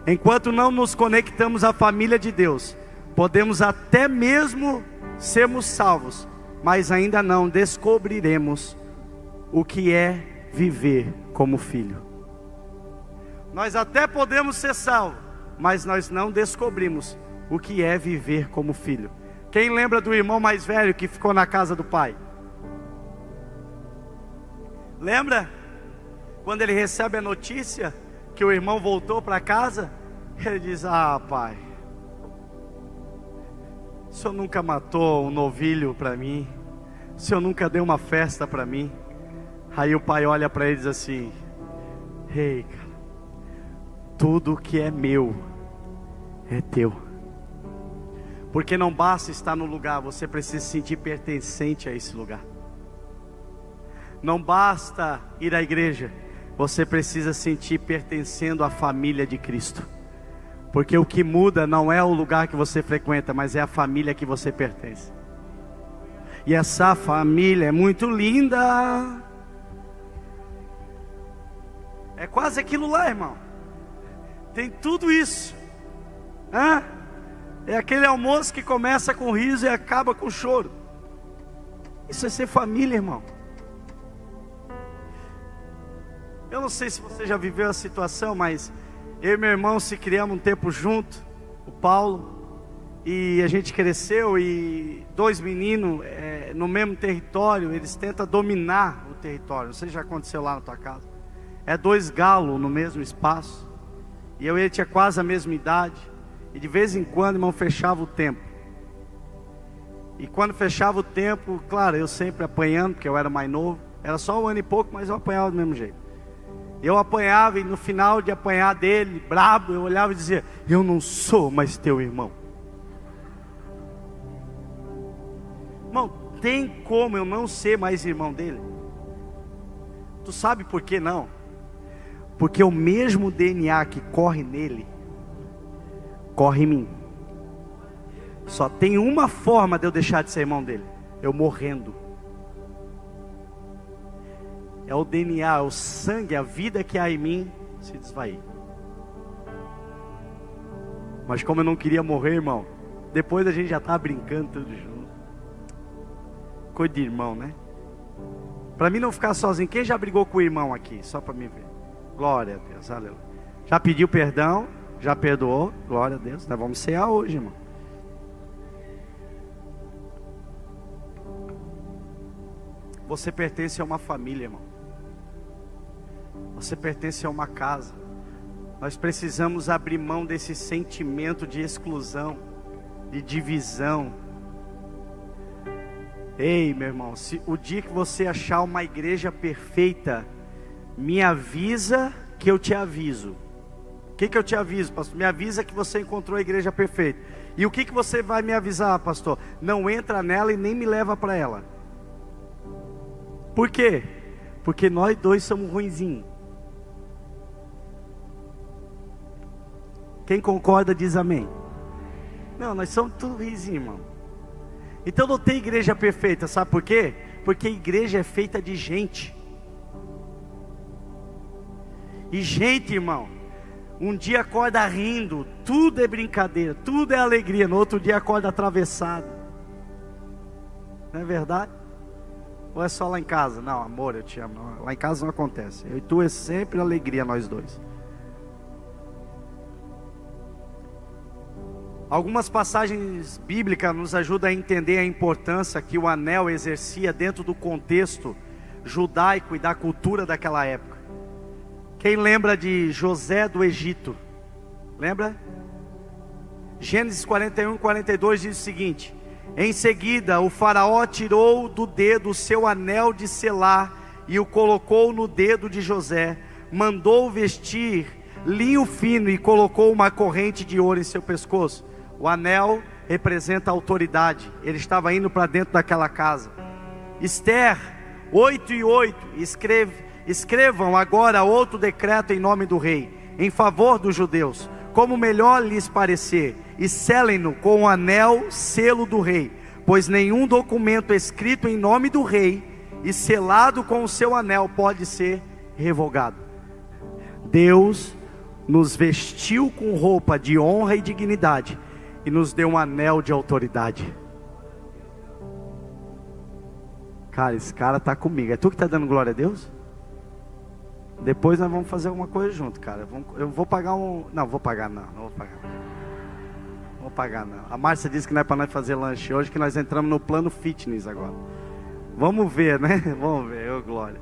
[SPEAKER 2] Enquanto não nos conectamos à família de Deus, podemos até mesmo sermos salvos, mas ainda não descobriremos o que é viver como filho. Nós até podemos ser salvos, mas nós não descobrimos o que é viver como filho. Quem lembra do irmão mais velho que ficou na casa do pai? Lembra? Quando ele recebe a notícia que o irmão voltou para casa, ele diz: ah, pai, o senhor nunca matou um novilho para mim, o senhor nunca deu uma festa para mim. Aí o pai olha para ele e diz assim: ei, cara, tudo que é meu é teu. Porque não basta estar no lugar, você precisa se sentir pertencente a esse lugar. Não basta ir à igreja, você precisa sentir pertencendo à família de Cristo. Porque o que muda não é o lugar que você frequenta, mas é a família que você pertence. E essa família é muito linda. É quase aquilo lá, irmão. Tem tudo isso. É aquele almoço que começa com riso e acaba com choro. Isso é ser família, irmão. Eu não sei se você já viveu a situação, mas eu e meu irmão se criamos um tempo junto, o Paulo, e a gente cresceu, e dois meninos no mesmo território, eles tentam dominar o território. Não sei se já aconteceu lá na tua casa. É dois galos no mesmo espaço, e eu e ele tinha quase a mesma idade, e de vez em quando, irmão, fechava o tempo. E quando fechava o tempo, claro, eu sempre apanhando, porque eu era mais novo, era só um ano e pouco, mas eu apanhava do mesmo jeito. Eu apanhava, e no final de apanhar dele, brabo, eu olhava e dizia: eu não sou mais teu irmão. Irmão, tem como eu não ser mais irmão dele? Tu sabe por que não? Porque o mesmo DNA que corre nele, corre em mim. Só tem uma forma de eu deixar de ser irmão dele: eu morrendo. É o DNA, o sangue, a vida que há em mim se desvair. Mas como eu não queria morrer, irmão, depois a gente já estava brincando tudo junto. Coisa de irmão, né? Para mim não ficar sozinho. Quem já brigou com o irmão aqui? Só para mim ver. Glória a Deus, aleluia. Já pediu perdão? Já perdoou? Glória a Deus. Nós vamos cear hoje, irmão. Você pertence a uma família, irmão. Você pertence a uma casa. Nós precisamos abrir mão desse sentimento de exclusão, de divisão. Ei, meu irmão, se o dia que você achar uma igreja perfeita, me avisa que eu te aviso. O que eu te aviso, pastor? Me avisa que você encontrou a igreja perfeita. E o que você vai me avisar, pastor? Não entra nela e nem me leva para ela. Por quê? Porque nós dois somos ruinzinhos. Quem concorda diz amém. Não, nós somos tudo ruinzinho, irmão. Então não tem igreja perfeita, sabe por quê? Porque a igreja é feita de gente. E gente, irmão, um dia acorda rindo, tudo é brincadeira, tudo é alegria. No outro dia acorda atravessado. Não é verdade? Ou é só lá em casa? Não, amor, eu te amo. Não, lá em casa não acontece. Eu e tu é sempre alegria, nós dois. Algumas passagens bíblicas nos ajudam a entender a importância que o anel exercia dentro do contexto judaico e da cultura daquela época. Quem lembra de José do Egito? Lembra? Gênesis 41, 42 diz o seguinte: em seguida o faraó tirou do dedo o seu anel de selar e o colocou no dedo de José, mandou vestir linho fino e colocou uma corrente de ouro em seu pescoço. O anel representa a autoridade. Ele estava indo para dentro daquela casa. Esther 8:8 escrevam agora outro decreto em nome do rei, em favor dos judeus, como melhor lhes parecer, e selem-no com o anel, selo do rei, pois nenhum documento escrito em nome do rei e selado com o seu anel pode ser revogado. Deus nos vestiu com roupa de honra e dignidade e nos deu um anel de autoridade. Cara, esse cara está comigo. É tu que está dando glória a Deus? Depois nós vamos fazer alguma coisa junto, cara. Eu vou pagar um... Não vou pagar não vou pagar. Não vou pagar não. A Márcia disse que não é para nós fazer lanche hoje, que nós entramos no plano fitness agora. Vamos ver, né? Vamos ver, ô glória.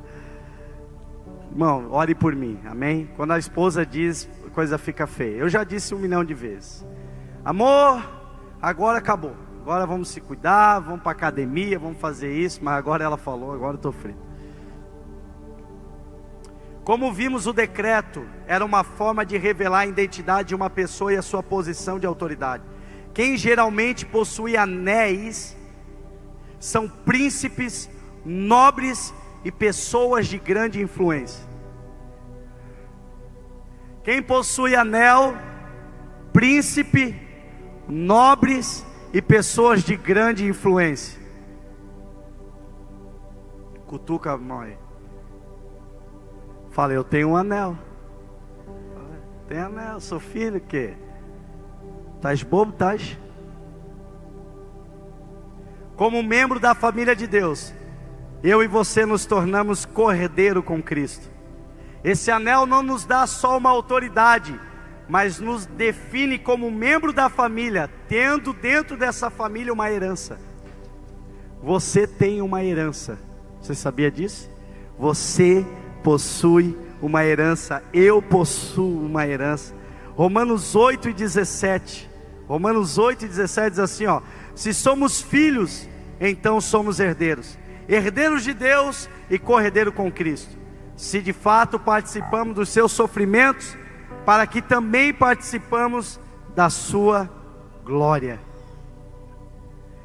[SPEAKER 2] Irmão, ore por mim, amém? Quando a esposa diz, a coisa fica feia. Eu já disse 1 milhão de vezes: amor, agora acabou. Agora vamos se cuidar, vamos para academia, vamos fazer isso. Mas agora ela falou, agora eu estou frito. Como vimos, o decreto era uma forma de revelar a identidade de uma pessoa e a sua posição de autoridade. Quem geralmente possui anéis são príncipes, nobres e pessoas de grande influência. Quem possui anel, príncipe, nobres e pessoas de grande influência. Cutuca a mãe. Fala, eu tenho um anel. Tem anel, sou filho, o quê? Tás bobo, tás? Como membro da família de Deus, eu e você nos tornamos cordeiro com Cristo. Esse anel não nos dá só uma autoridade, mas nos define como membro da família, tendo dentro dessa família uma herança. Você tem uma herança. Você sabia disso? Você possui uma herança. Eu possuo uma herança. Romanos 8:17. Romanos 8:17 diz assim, ó: se somos filhos, então somos herdeiros, herdeiros de Deus e co-herdeiro com Cristo, se de fato participamos dos seus sofrimentos, para que também participamos da sua glória.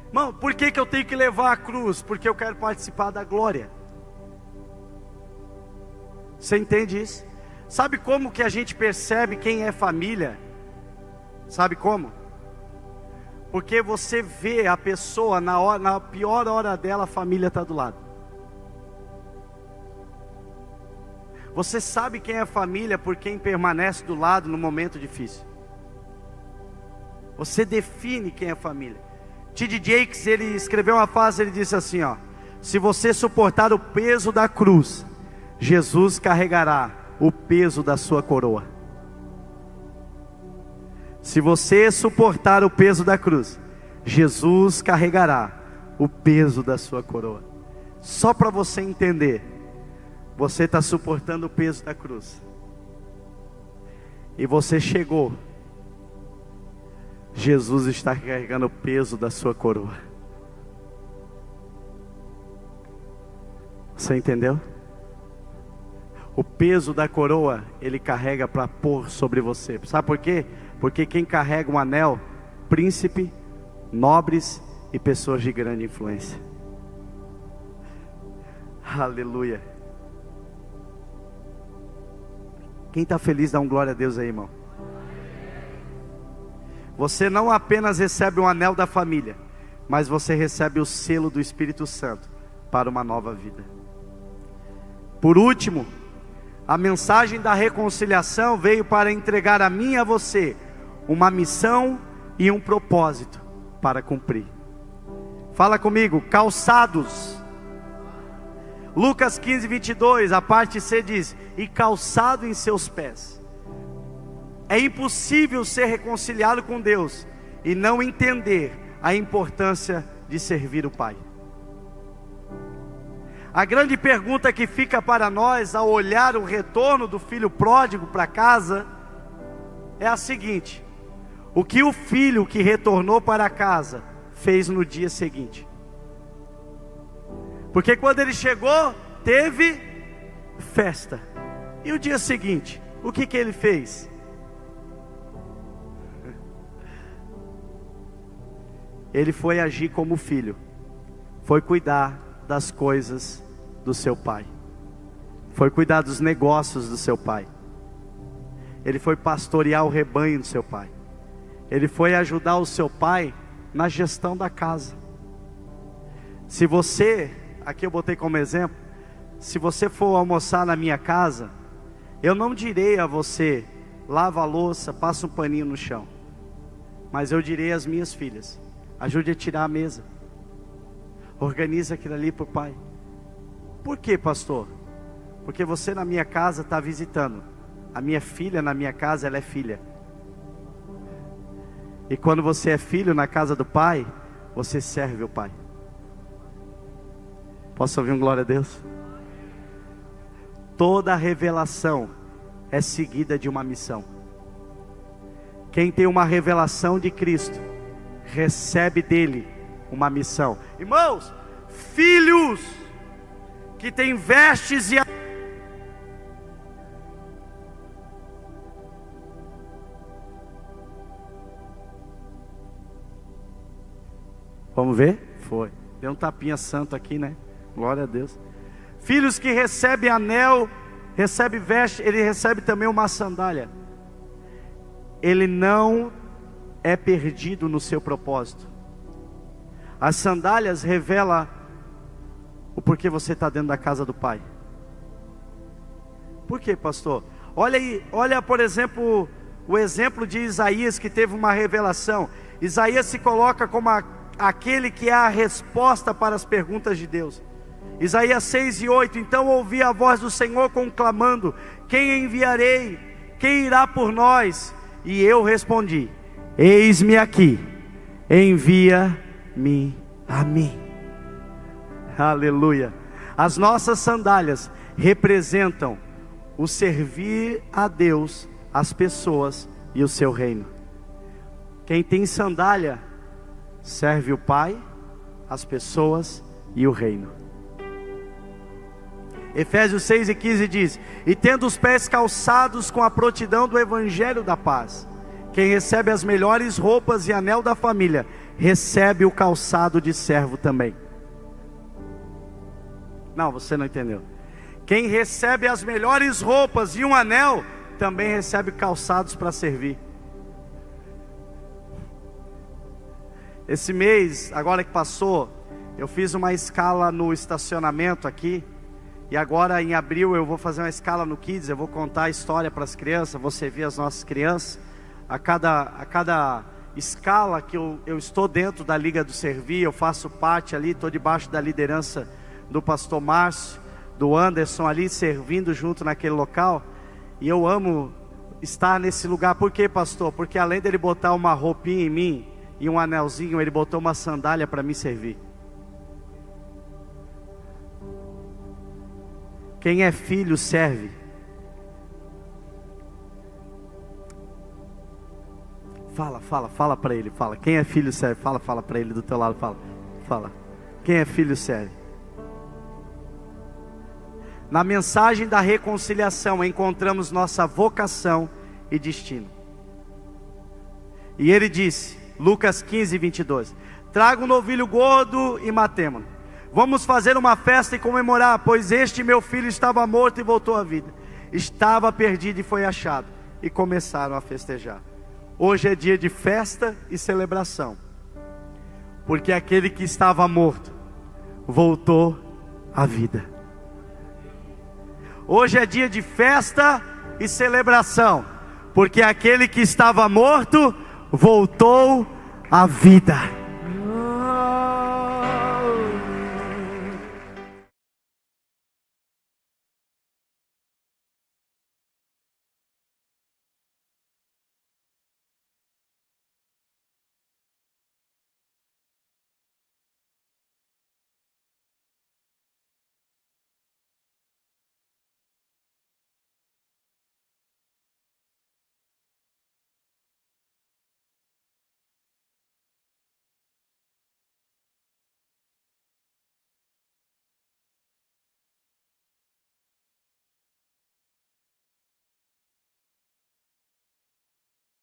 [SPEAKER 2] Irmão, por que eu tenho que levar a cruz? Porque eu quero participar da glória. Você entende isso? Sabe como que a gente percebe quem é família? Sabe como? Porque você vê a pessoa na pior hora dela, a família está do lado. Você sabe quem é família por quem permanece do lado no momento difícil. Você define quem é família. T.D. Jakes, ele escreveu uma frase, ele disse assim, ó: se você suportar o peso da cruz, Jesus carregará o peso da sua coroa. Se você suportar o peso da cruz, Jesus carregará o peso da sua coroa. Só para você entender, você está suportando o peso da cruz, e você chegou, Jesus está carregando o peso da sua coroa. Você entendeu? O peso da coroa Ele carrega para pôr sobre você. Sabe por quê? Porque quem carrega um anel, príncipe, nobres e pessoas de grande influência. Aleluia. Quem está feliz, dá um glória a Deus aí, irmão. Você não apenas recebe um anel da família, mas você recebe o selo do Espírito Santo para uma nova vida. Por último, a mensagem da reconciliação veio para entregar a mim e a você uma missão e um propósito para cumprir. Fala comigo, calçados. Lucas 15:22, a parte C diz: e calçado em seus pés. É impossível ser reconciliado com Deus e não entender a importância de servir o Pai. A grande pergunta que fica para nós ao olhar o retorno do filho pródigo para casa é a seguinte: o que o filho que retornou para casa fez no dia seguinte? Porque quando ele chegou, teve festa. E o dia seguinte, o que ele fez? Ele foi agir como filho, foi cuidar das coisas do seu pai. foi cuidar dos negócios do seu pai. Ele foi pastorear o rebanho do seu pai. Ele foi ajudar o seu pai na gestão da casa. Se você, aqui eu botei como exemplo, se você for almoçar na minha casa, eu não direi a você, lava a louça, passa um paninho no chão. Mas eu direi às minhas filhas, ajude a tirar a mesa. Organiza aquilo ali para o pai. Por quê, pastor? Porque você na minha casa está visitando. A minha filha na minha casa, ela é filha. E quando você é filho na casa do pai, você serve o pai. Posso ouvir um glória a Deus? Toda revelação é seguida de uma missão. Quem tem uma revelação de Cristo, recebe dele uma missão. Irmãos, filhos que têm vestes e... Vamos ver? Foi. Deu um tapinha santo aqui, né? Glória a Deus. Filhos que recebem anel, recebe veste, ele recebe também uma sandália. Ele não é perdido no seu propósito. As sandálias revelam o porquê você está dentro da casa do Pai. Por quê, pastor? Olha aí, olha por exemplo, o exemplo de Isaías, que teve uma revelação. Isaías se coloca como aquele que é a resposta para as perguntas de Deus. Isaías 6:8, então ouvi a voz do Senhor conclamando: quem enviarei? Quem irá por nós? E eu respondi: eis-me aqui, envia-me a mim. Aleluia. As nossas sandálias representam o servir a Deus, as pessoas e o seu reino. Quem tem sandália serve o Pai, as pessoas e o reino. Efésios 6:15 diz: e tendo os pés calçados com a prontidão do evangelho da paz, quem recebe as melhores roupas e anel da família, recebe o calçado de servo também. Não, você não entendeu. Quem recebe as melhores roupas e um anel, também recebe calçados para servir. Esse mês, agora que passou, eu fiz uma escala no estacionamento aqui. E agora em abril eu vou fazer uma escala no Kids. Eu vou contar a história para as crianças, vou servir as nossas crianças. A cada escala que eu estou dentro da Liga do Servir, eu faço parte ali, estou debaixo da liderança do pastor Márcio, do Anderson ali, servindo junto naquele local. E eu amo estar nesse lugar. Por quê, pastor? Porque além dele botar uma roupinha em mim e um anelzinho, ele botou uma sandália para me servir. Quem é filho serve. Fala para ele, fala. Quem é filho serve, fala para ele do teu lado, fala. Quem é filho serve. Na mensagem da reconciliação encontramos nossa vocação e destino. E ele disse, Lucas 15:22, traga um novilho gordo e matemo-lo. Vamos fazer uma festa e comemorar, pois este meu filho estava morto e voltou à vida. Estava perdido e foi achado. E começaram a festejar. Hoje é dia de festa e celebração, porque aquele que estava morto voltou à vida. Hoje é dia de festa e celebração, porque aquele que estava morto voltou à vida.